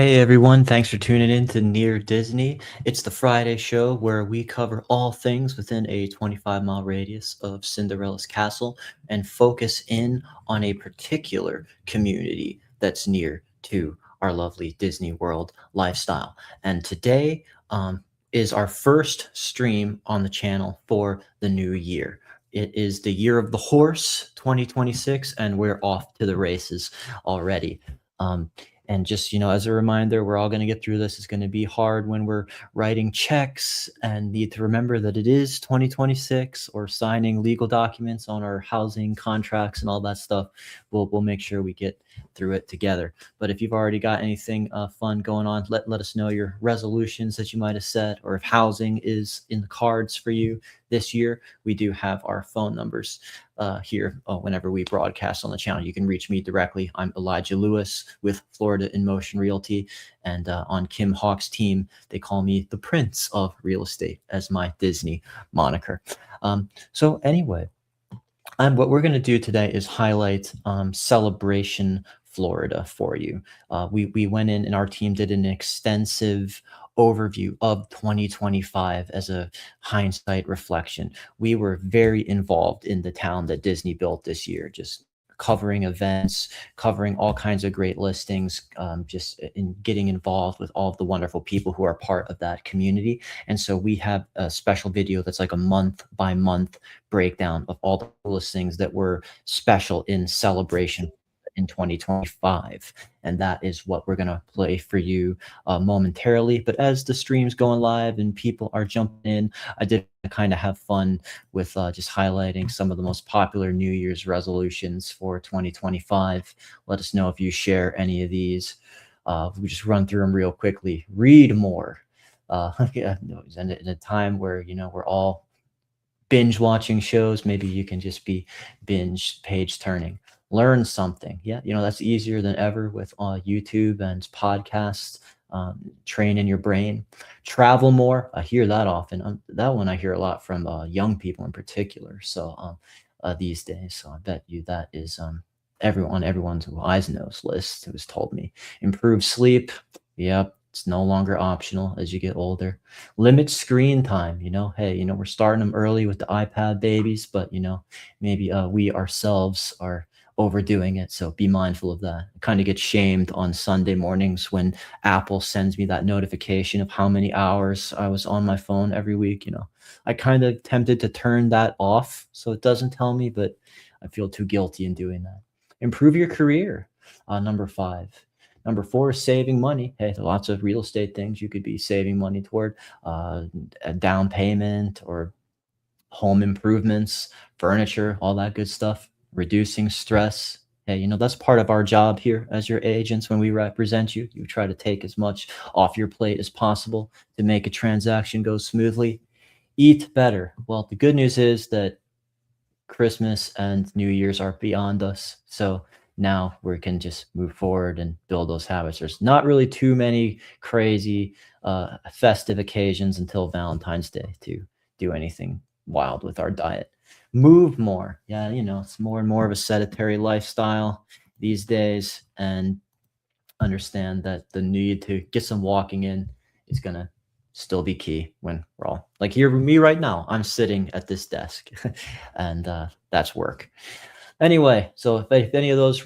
Hey everyone, thanks for tuning in to Near Disney. It's the Friday show where we cover all things within a 25-mile radius of Cinderella's castle and focus in on a particular community that's near to our lovely Disney World lifestyle. And today is our first stream on the channel for the new year. It is the year of the horse 2026, and we're off to the races already. Um, and just, as a reminder, we're all going to get through this. It's going to be hard when we're writing checks and need to remember that it is 2026 or signing legal documents on our housing contracts and all that stuff. We'll make sure we get through it together. But if you've already got anything fun going on, let us know your resolutions that you might have set, or if housing is in the cards for you this year. We do have our phone numbers here whenever we broadcast on the channel. You can reach me directly. I'm Elijah Lewis with Florida in Motion Realty, and on Kim Hawk's team, they call me the Prince of Real Estate as my Disney moniker. So anyway, what we're going to do today is highlight Celebration Florida for you. We went in and our team did an extensive overview of 2025 as a hindsight reflection. We were very involved in the town that Disney built this year, just covering events, covering all kinds of great listings, just in getting involved with all of the wonderful people who are part of that community. And so we have a special video that's like a month by month breakdown of all the coolest things that were special in Celebration in 2025, and that is what we're going to play for you momentarily. But as the stream's going live and people are jumping in, I did kind of have fun with just highlighting some of the most popular New Year's resolutions for 2025. Let us know if you share any of these. We just run through them real quickly. Read more. Yeah, in a time where we're all binge watching shows, maybe you can just be binge page turning. Learn something. Yeah, that's easier than ever with YouTube and podcasts. Train in your brain. Travel more. I hear that often. That one I hear a lot from young people in particular. So these days, so I bet you that is everyone's eyes nose list who's told me. Improve sleep. Yep. It's no longer optional as you get older. Limit screen time. Hey, we're starting them early with the iPad babies, but maybe we ourselves are overdoing it. So be mindful of that. I kind of get shamed on Sunday mornings when Apple sends me that notification of how many hours I was on my phone every week. I kind of tempted to turn that off so it doesn't tell me, but I feel too guilty in doing that. Improve your career. Number 5. Number 4 is saving money. Hey, lots of real estate things you could be saving money toward, a down payment or home improvements, furniture, all that good stuff. Reducing stress. Hey, that's part of our job here as your agents. When we represent you, you try to take as much off your plate as possible to make a transaction go smoothly. Eat better. Well, the good news is that Christmas and New Year's are beyond us. So now we can just move forward and build those habits. There's not really too many crazy festive occasions until Valentine's Day to do anything wild with our diet. Move more. Yeah, it's more and more of a sedentary lifestyle these days, and understand that the need to get some walking in is going to still be key when we're all like here with me right now. I'm sitting at this desk and that's work. Anyway, so if any of those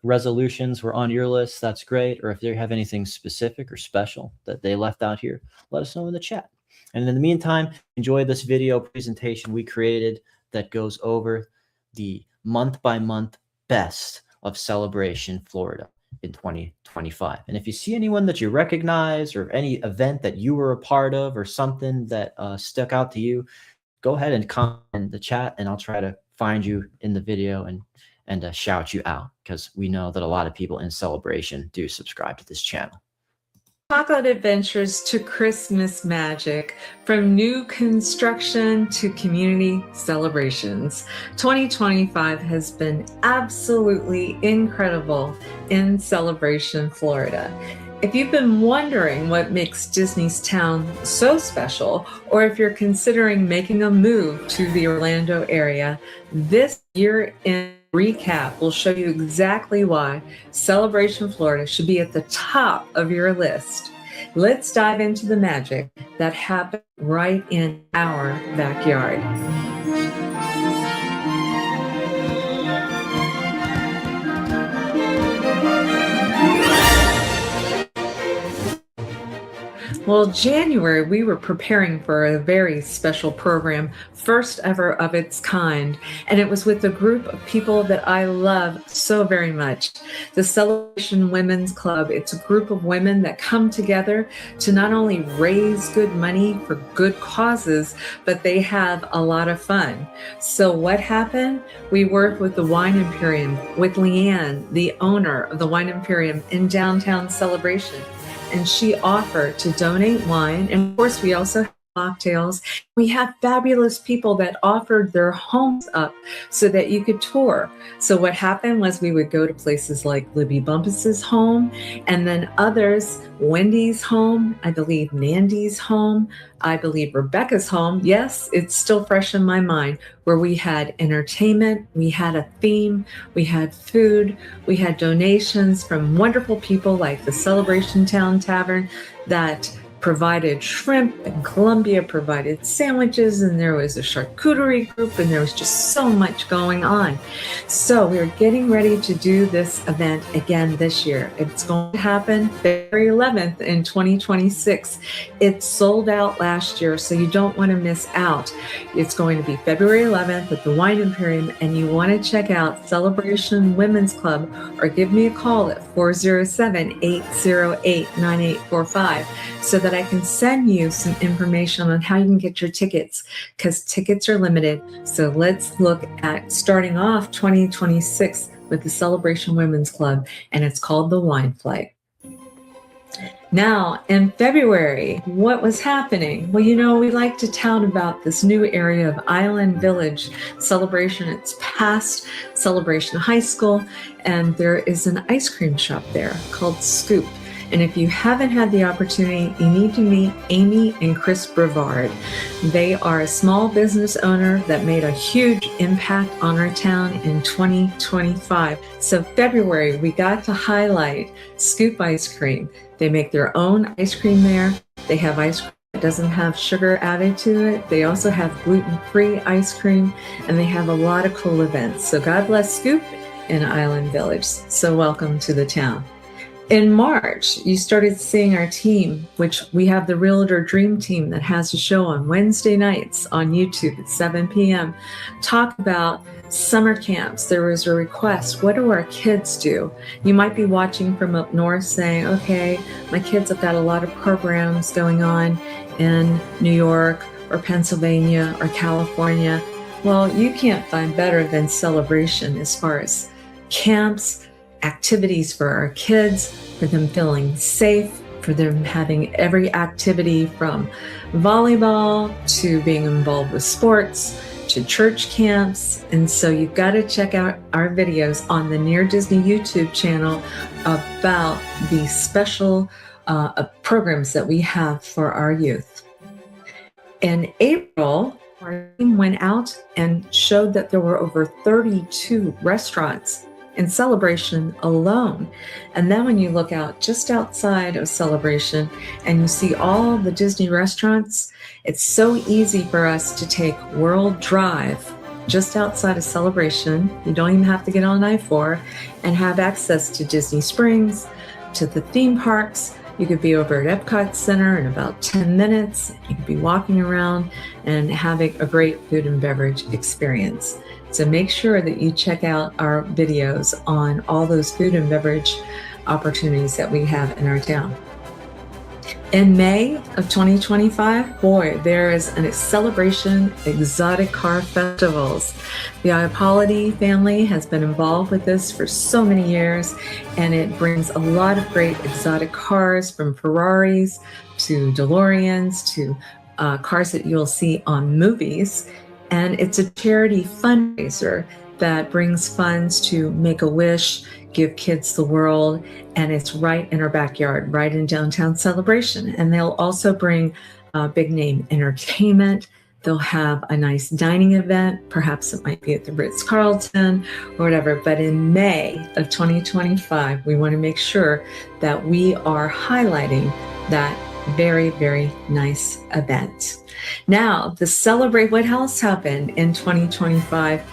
resolutions were on your list, that's great. Or if you have anything specific or special that they left out here, let us know in the chat. And in the meantime, enjoy this video presentation we created that goes over the month by month best of Celebration Florida in 2025. And if you see anyone that you recognize or any event that you were a part of or something that stuck out to you, go ahead and comment in the chat and I'll try to find you in the video and shout you out, because we know that a lot of people in Celebration do subscribe to this channel. Chocolate adventures to Christmas magic, from new construction to community celebrations. 2025 has been absolutely incredible in Celebration Florida. If you've been wondering what makes Disney's town so special, or if you're considering making a move to the Orlando area, this year-end recap will show you exactly why Celebration Florida should be at the top of your list. Let's dive into the magic that happened right in our backyard. Well, January, we were preparing for a very special program, first ever of its kind, and it was with a group of people that I love so very much. The Celebration Women's Club, it's a group of women that come together to not only raise good money for good causes, but they have a lot of fun. So what happened? We worked with the Wine Imperium, with Leanne, the owner of the Wine Imperium in downtown Celebration. And she offered to donate wine. And of course, we also have mocktails. We have fabulous people that offered their homes up so that you could tour. So what happened was we would go to places like Libby Bumpus's home, and then others, Wendy's home, I believe Nandy's home, I believe Rebecca's home. Yes, it's still fresh in my mind, where we had entertainment, we had a theme, we had food, we had donations from wonderful people like the Celebration Town Tavern that provided shrimp, and Columbia provided sandwiches, and there was a charcuterie group, and there was just so much going on. So we're getting ready to do this event again this year. It's going to happen February 11th in 2026. It sold out last year, so you don't want to miss out. It's going to be February 11th at the Wine Imperium, and you want to check out Celebration Women's Club, or give me a call at 407-808-9845 so that I can send you some information on how you can get your tickets, because tickets are limited. So let's look at starting off 2026 with the Celebration Women's Club, and it's called the Wine Flight. Now, in February, what was happening? Well, we like to tout about this new area of Island Village Celebration. It's past Celebration High School, and there is an ice cream shop there called Scoop. And if you haven't had the opportunity, you need to meet Amy and Chris Brevard. They are a small business owner that made a huge impact on our town in 2025. So February, we got to highlight Scoop Ice Cream. They make their own ice cream there. They have ice cream that doesn't have sugar added to it. They also have gluten-free ice cream, and they have a lot of cool events. So God bless Scoop in Island Village. So welcome to the town. In March, you started seeing our team, which we have the Realtor Dream Team that has a show on Wednesday nights on YouTube at 7 p.m. Talk about summer camps. There was a request. What do our kids do? You might be watching from up north saying, okay, my kids have got a lot of programs going on in New York or Pennsylvania or California. Well, you can't find better than Celebration as far as camps, activities for our kids, for them feeling safe, for them having every activity from volleyball to being involved with sports to church camps. And so you've got to check out our videos on the Near Disney YouTube channel about the special programs that we have for our youth. In April, our team went out and showed that there were over 32 restaurants in Celebration alone. And then when you look out just outside of Celebration and you see all the Disney restaurants, it's so easy for us to take World Drive just outside of Celebration. You don't even have to get on I-4 and have access to Disney Springs, to the theme parks. You could be over at Epcot Center in about 10 minutes. You could be walking around and having a great food and beverage experience. So make sure that you check out our videos on all those food and beverage opportunities that we have in our town. In May of 2025, there is a Celebration Exotic Car Festivals. The Iappoliti family has been involved with this for so many years, and it brings a lot of great exotic cars, from Ferraris to DeLoreans to cars that you'll see on movies. And it's a charity fundraiser that brings funds to Make-A-Wish, Give Kids the World, and it's right in our backyard, right in downtown Celebration. And they'll also bring big name entertainment. They'll have a nice dining event. Perhaps it might be at the Ritz-Carlton or whatever. But in May of 2025, we want to make sure that we are highlighting that very, very nice event. Now, the Celebrate, what else happened in 2025?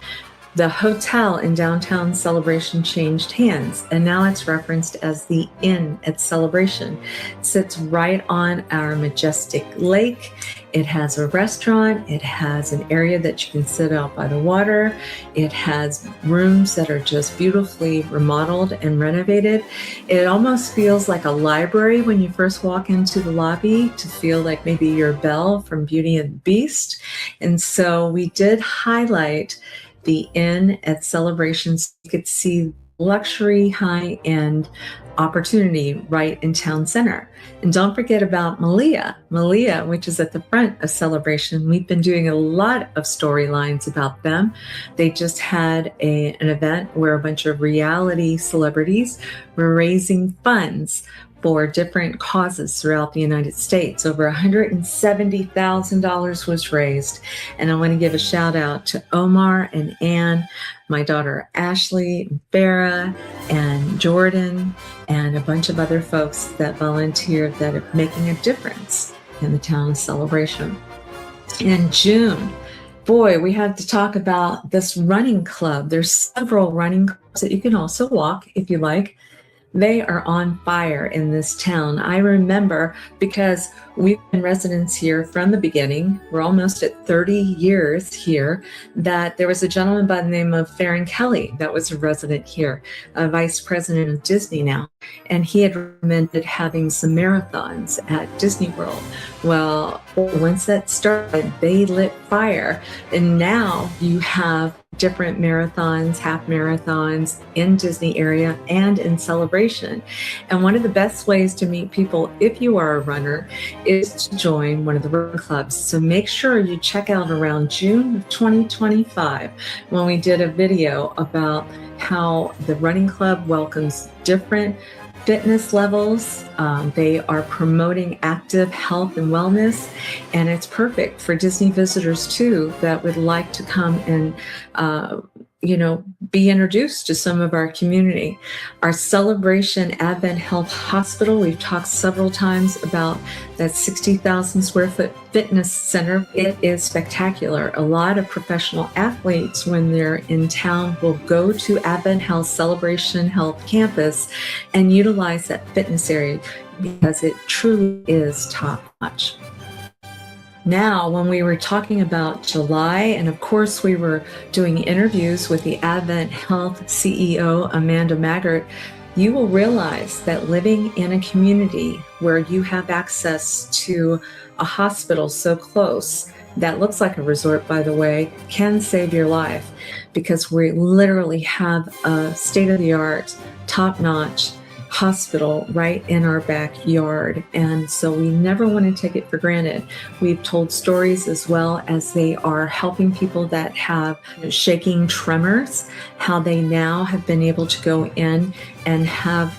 The hotel in downtown Celebration changed hands, and now it's referenced as the Inn at Celebration. It sits right on our majestic lake. It has a restaurant. It has an area that you can sit out by the water. It has rooms that are just beautifully remodeled and renovated. It almost feels like a library when you first walk into the lobby, to feel like maybe you're Belle from Beauty and the Beast. And so we did highlight the Inn at Celebrations. You could see luxury, high-end opportunity right in town center. And don't forget about Malia, which is at the front of Celebration. We've been doing a lot of storylines about them. They just had an event where a bunch of reality celebrities were raising funds for different causes throughout the United States. Over $170,000 was raised. And I want to give a shout out to Omar and Ann, my daughter Ashley, Farah, and Jordan, and a bunch of other folks that volunteered that are making a difference in the town of Celebration. In June, boy, we had to talk about this running club. There's several running clubs that you can also walk if you like. They are on fire in this town. I remember, because we've been residents here from the beginning, we're almost at 30 years here, that there was a gentleman by the name of Farron Kelly that was a resident here, a vice president of Disney now, and he had recommended having some marathons at Disney World. Well, once that started, they lit fire, and now you have different marathons, half marathons in Disney area and in Celebration. And one of the best ways to meet people, if you are a runner, is to join one of the run clubs. So make sure you check out around June of 2025, when we did a video about how the running club welcomes different fitness levels. They are promoting active health and wellness, and it's perfect for Disney visitors too that would like to come and be introduced to some of our community. Our Celebration Advent Health Hospital, we've talked several times about that 60,000 square foot fitness center. It is spectacular. A lot of professional athletes, when they're in town, will go to Advent Health Celebration Health Campus and utilize that fitness area because it truly is top notch. Now, when we were talking about July, and of course we were doing interviews with the Advent Health CEO, Amanda Maggart, you will realize that living in a community where you have access to a hospital so close, that looks like a resort, by the way, can save your life, because we literally have a state-of-the-art, top-notch hospital right in our backyard, and so we never want to take it for granted. We've told stories as well as they are helping people that have shaking tremors, how they now have been able to go in and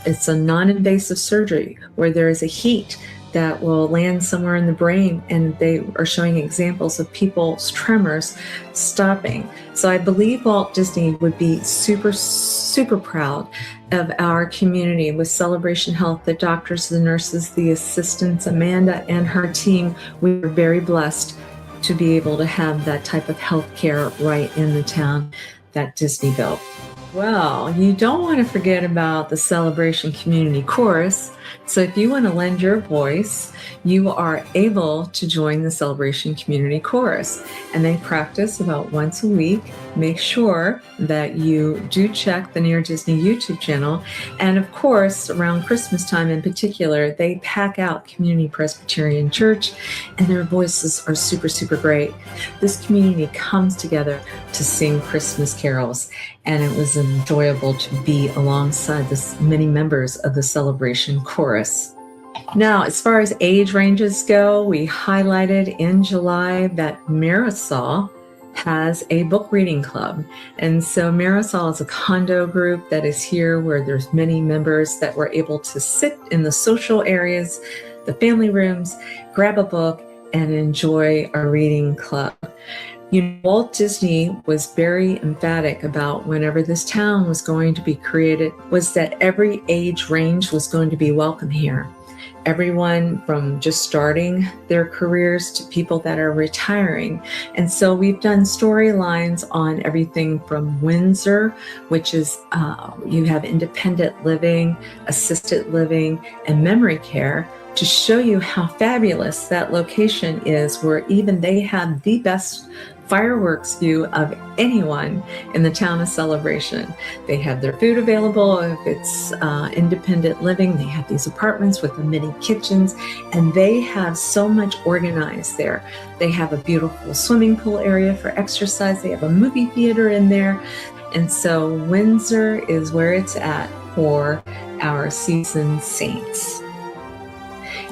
it's a non-invasive surgery where there is a heat that will land somewhere in the brain, and they are showing examples of people's tremors stopping. So I believe Walt Disney would be super, super proud of our community with Celebration Health, the doctors, the nurses, the assistants, Amanda and her team. We are very blessed to be able to have that type of health care right in the town that Disney built. Well, you don't want to forget about the Celebration Community Chorus. So if you want to lend your voice, you are able to join the Celebration Community Chorus. And they practice about once a week. Make sure that you do check the Near Disney YouTube channel. And of course, around Christmas time in particular, they pack out Community Presbyterian Church, and their voices are super, super great. This community comes together to sing Christmas carols, and it was enjoyable to be alongside many members of the Celebration Chorus. Now, as far as age ranges go, we highlighted in July that Marisol has a book reading club. And so Marisol is a condo group that is here where there's many members that were able to sit in the social areas, the family rooms, grab a book, and enjoy a reading club. Walt Disney was very emphatic about whenever this town was going to be created was that every age range was going to be welcome here. Everyone from just starting their careers to people that are retiring. And so we've done storylines on everything from Windsor, which is you have independent living, assisted living, and memory care, to show you how fabulous that location is, where even they have the best fireworks view of anyone in the town of Celebration. They have their food available. If it's independent living, they have these apartments with the mini kitchens, and they have so much organized there. They have a beautiful swimming pool area for exercise. They have a movie theater in there. And so Windsor is where it's at for our seasoned saints.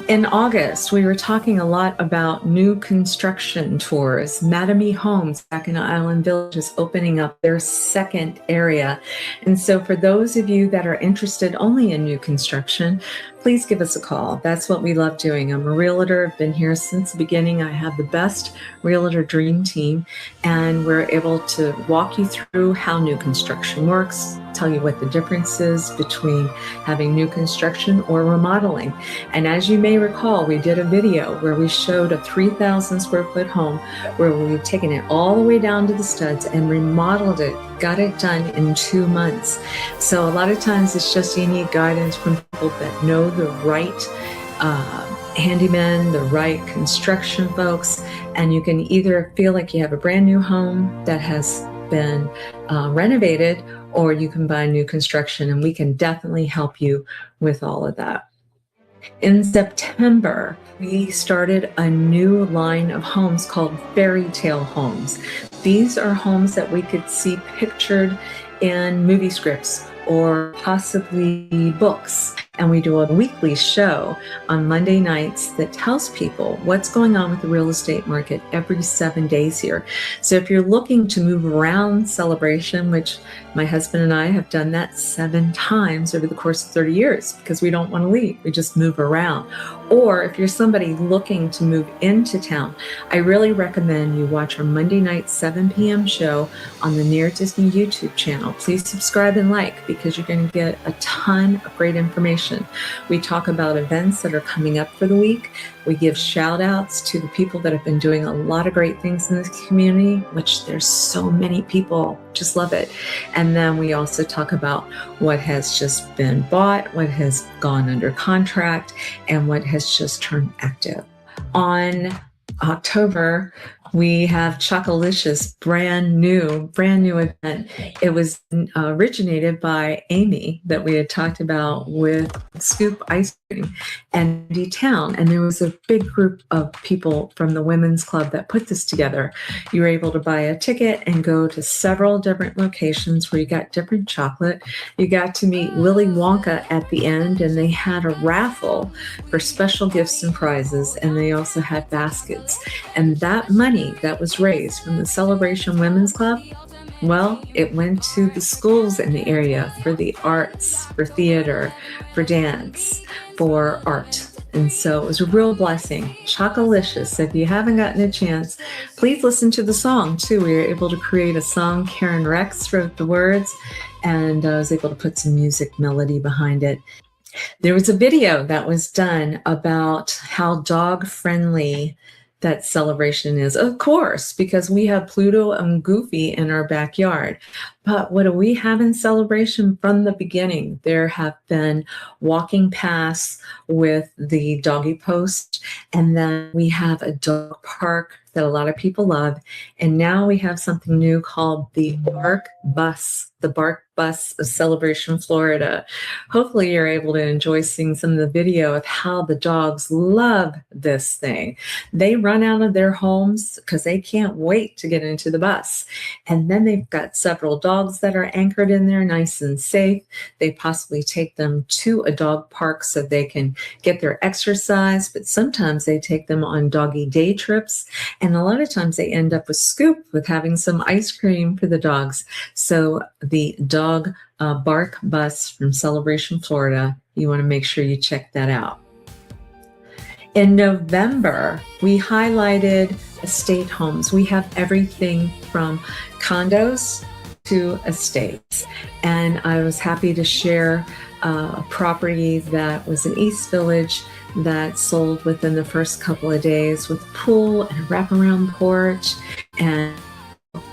In August, we were talking a lot about new construction tours. Mattamy Homes back in Island Village is opening up their second area. And so for those of you that are interested only in new construction, please give us a call. That's what we love doing. I'm a realtor. I've been here since the beginning. I have the best realtor dream team, and we're able to walk you through how new construction works, tell you what the difference is between having new construction or remodeling. And as you may recall, we did a video where we showed a 3,000 square foot home where we've taken it all the way down to the studs and remodeled it, got it done in 2 months. So a lot of times it's just you need guidance from people that know the right handyman, the right construction folks, and you can either feel like you have a brand new home that has been renovated, or you can buy new construction, and we can definitely help you with all of that. In September, we started a new line of homes called Fairy Tale Homes. These are homes that we could see pictured in movie scripts or possibly books. And we do a weekly show on Monday nights that tells people what's going on with the real estate market every 7 days here. So if you're looking to move around Celebration, which my husband and I have done that 7 times over the course of 30 years because we don't want to leave, we just move around. Or if you're somebody looking to move into town, I really recommend you watch our Monday night 7 p.m. show on the Near Disney YouTube channel. Please subscribe and like, because you're going to get a ton of great information. We talk about events that are coming up for the week. We give shout outs to the people that have been doing a lot of great things in this community, which there's so many people, just love it. And then we also talk about what has just been bought, what has gone under contract, and what has just turned active. On October, we have Chocolicious, brand new event. It was originated by Amy that we had talked about with Scoop Ice Cream and D-Town. And there was a big group of people from the Women's Club that put this together. You were able to buy a ticket and go to several different locations where you got different chocolate. You got to meet Willy Wonka at the end, and they had a raffle for special gifts and prizes. And they also had baskets. And that money that was raised from the Celebration Women's Club, well, it went to the schools in the area for the arts, for theater, for dance, for art. And so it was a real blessing. Chocolicious. If you haven't gotten a chance, please listen to the song too. We were able to create a song. Karen Rex wrote the words, and I was able to put some music melody behind it. There was a video that was done about how dog-friendly that Celebration is, of course, because we have Pluto and Goofy in our backyard. But what do we have in Celebration from the beginning? There have been walking paths with the doggy post, and then we have a dog park that a lot of people love. And now we have something new called the Bark Bus of Celebration, Florida. Hopefully you're able to enjoy seeing some of the video of how the dogs love this thing. They run out of their homes because they can't wait to get into the bus. And then they've got several dogs that are anchored in there nice and safe. They possibly take them to a dog park so they can get their exercise, but sometimes they take them on doggy day trips. And a lot of times they end up with Scoop with having some ice cream for the dogs. So the dog Bark Bus from Celebration, Florida, you want to make sure you check that out. In November, we highlighted estate homes. We have everything from condos to estates. And I was happy to share a property that was in East Village that sold within the first couple of days with a pool and a wraparound porch and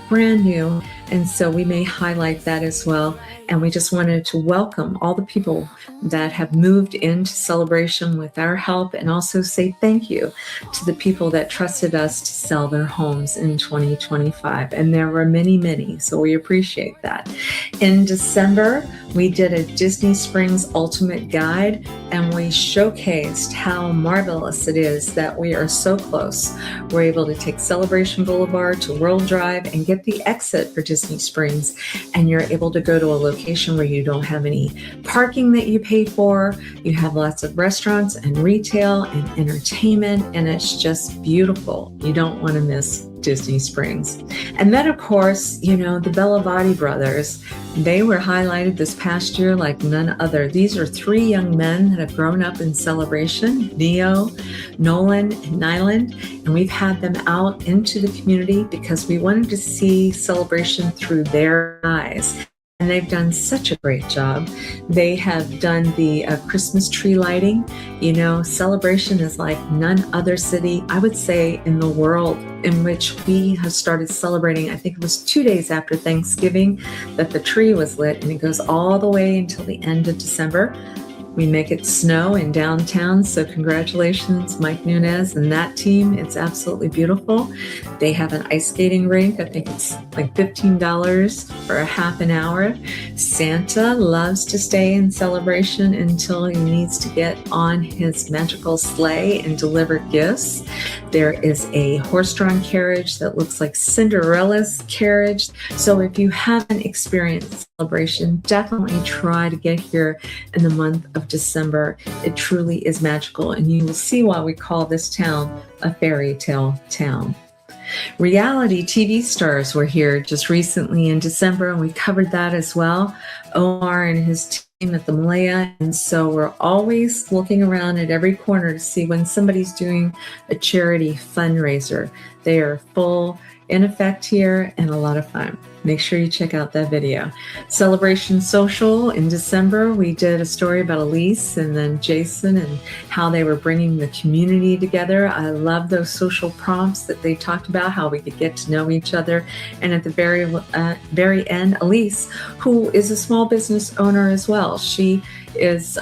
brand new. And so we may highlight that as well. And we just wanted to welcome all the people that have moved into Celebration with our help, and also say thank you to the people that trusted us to sell their homes in 2025. And there were many, many, so we appreciate that. In December, we did a Disney Springs Ultimate Guide, and we showcased how marvelous it is that we are so close. We're able to take Celebration Boulevard to World Drive and get the exit for Disney Springs, and you're able to go to a location where you don't have any parking that you pay for. You have lots of restaurants and retail and entertainment, and it's just beautiful. You don't want to miss Disney Springs. And then, of course, the Bellavati brothers, they were highlighted this past year like none other. These are three young men that have grown up in Celebration, Neo, Nolan, and Nyland, and we've had them out into the community because we wanted to see Celebration through their eyes. And they've done such a great job. They have done the Christmas tree lighting. Celebration is like none other city, I would say, in the world, in which we have started celebrating. I think it was 2 days after Thanksgiving that the tree was lit, and it goes all the way until the end of December. We make it snow in downtown, so congratulations, Mike Nunez and that team. It's absolutely beautiful. They have an ice skating rink. I think it's like $15 for a half an hour. Santa loves to stay in Celebration until he needs to get on his magical sleigh and deliver gifts. There is a horse-drawn carriage that looks like Cinderella's carriage. So if you haven't experienced Celebration, definitely try to get here in the month of December. It truly is magical, and you will see why we call this town a fairy tale town. Reality TV stars were here just recently in December, and we covered that as well. Omar and his team at the Malaya, and so we're always looking around at every corner to see when somebody's doing a charity fundraiser. They are full in effect here and a lot of fun. Make sure you check out that video. Celebration Social in December, we did a story about Elise and then Jason and how they were bringing the community together. I love those social prompts that they talked about, how we could get to know each other. And at the very end, Elise, who is a small business owner as well, she is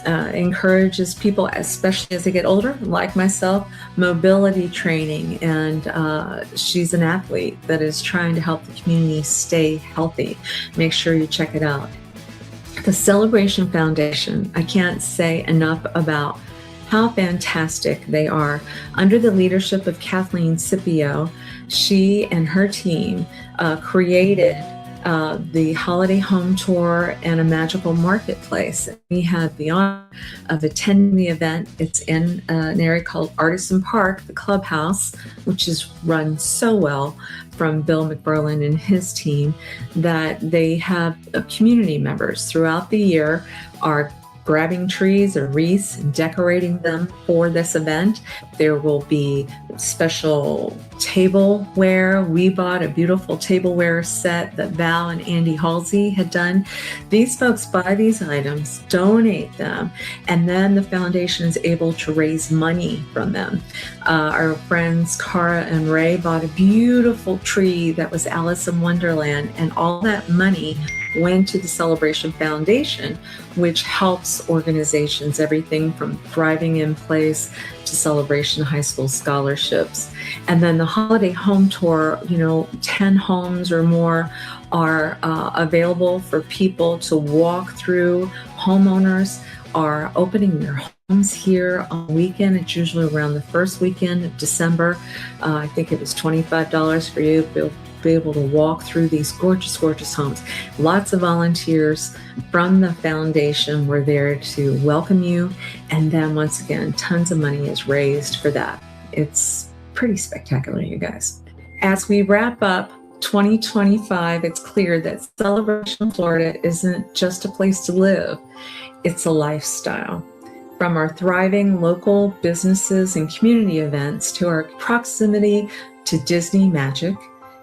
encourages people, especially as they get older, like myself, mobility training, and she's an athlete that is trying to help the community stay healthy. Make sure you check it out. The Celebration Foundation, I can't say enough about how fantastic they are. Under the leadership of Kathleen Scipio, she and her team created the holiday home tour and a magical marketplace. We had the honor of attending the event. It's in an area called Artisan Park, the clubhouse, which is run so well from Bill McBurlin and his team, that they have community members throughout the year are grabbing trees or wreaths and decorating them for this event. There will be special tableware. We bought a beautiful tableware set that Val and Andy Halsey had done. These folks buy these items, donate them, and then the foundation is able to raise money from them. Our friends Cara and Ray bought a beautiful tree that was Alice in Wonderland, and all that money went to the Celebration Foundation, which helps organizations, everything from Thriving in Place to Celebration High School scholarships. And then the holiday home tour, 10 homes or more are available for people to walk through. Homeowners are opening their homes here on the weekend. It's usually around the first weekend of December. I think it was $25 for you to be able to walk through these gorgeous, gorgeous homes. Lots of volunteers from the foundation were there to welcome you. And then once again, tons of money is raised for that. It's pretty spectacular, you guys. As we wrap up 2025, it's clear that Celebration Florida isn't just a place to live. It's a lifestyle. From our thriving local businesses and community events to our proximity to Disney magic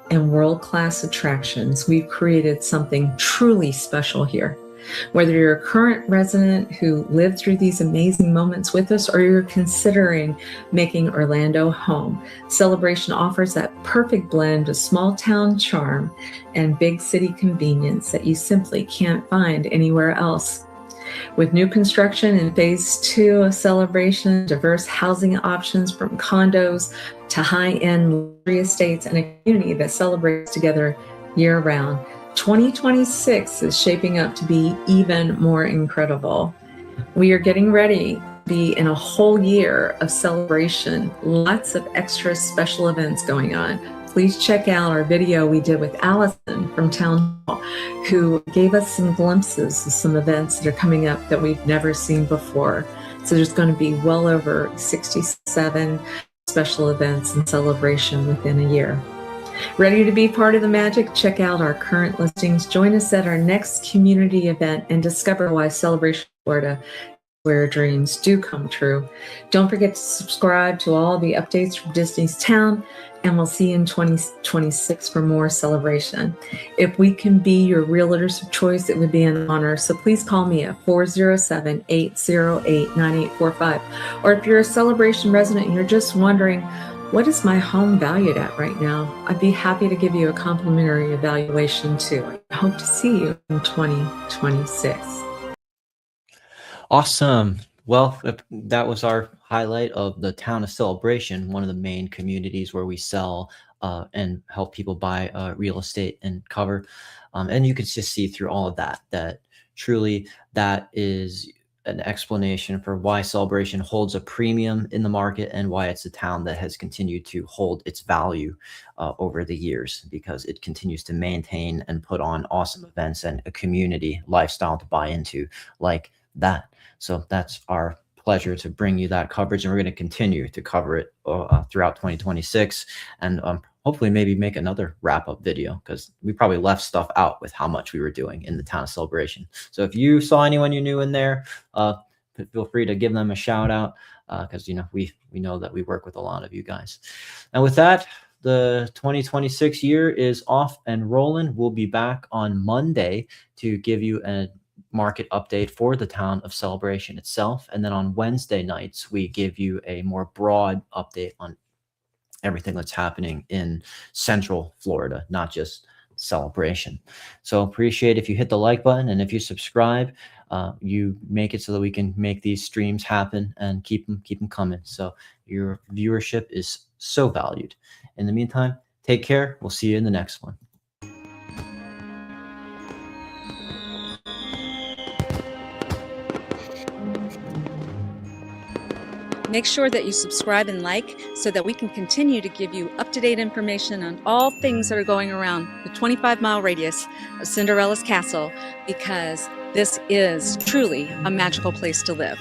and world-class attractions, we've created something truly special here. Whether you're a current resident who lived through these amazing moments with us or you're considering making Orlando home, Celebration offers that perfect blend of small town charm and big city convenience that you simply can't find anywhere else. With new construction in phase 2 of Celebration, diverse housing options from condos to high-end luxury estates, and a community that celebrates together year-round, 2026 is shaping up to be even more incredible. We are getting ready to be in a whole year of celebration, lots of extra special events going on. Please check out our video we did with Allison from Town Hall, who gave us some glimpses of some events that are coming up that we've never seen before. So there's going to be well over 67 special events and celebration within a year. Ready to be part of the magic? Check out our current listings. Join us at our next community event and discover why Celebration Florida is where dreams do come true. Don't forget to subscribe to all the updates from Disney's Town, and we'll see you in 2026 for more celebration. If we can be your realtors of choice, it would be an honor. So please call me at 407-808-9845. Or if you're a Celebration resident and you're just wondering, what is my home valued at right now? I'd be happy to give you a complimentary evaluation too. I hope to see you in 2026. Awesome. Well, that was our highlight of the town of Celebration, one of the main communities where we sell and help people buy real estate and cover. And you can just see through all of that, that truly that is an explanation for why Celebration holds a premium in the market and why it's a town that has continued to hold its value over the years, because it continues to maintain and put on awesome events and a community lifestyle to buy into like that. So that's our pleasure to bring you that coverage, and we're going to continue to cover it throughout 2026, and hopefully maybe make another wrap-up video, because we probably left stuff out with how much we were doing in the town of Celebration. So if you saw anyone you knew in there, feel free to give them a shout out, because we know that we work with a lot of you guys. And with that, the 2026 year is off and rolling. We'll be back on Monday to give you a market update for the town of Celebration itself. And then on Wednesday nights, we give you a more broad update on everything that's happening in Central Florida, not just Celebration. So appreciate if you hit the like button, and if you subscribe, you make it so that we can make these streams happen and keep them coming. So your viewership is so valued. In the meantime, take care. We'll see you in the next one. Make sure that you subscribe and like so that we can continue to give you up-to-date information on all things that are going around the 25-mile radius of Cinderella's Castle, because this is truly a magical place to live.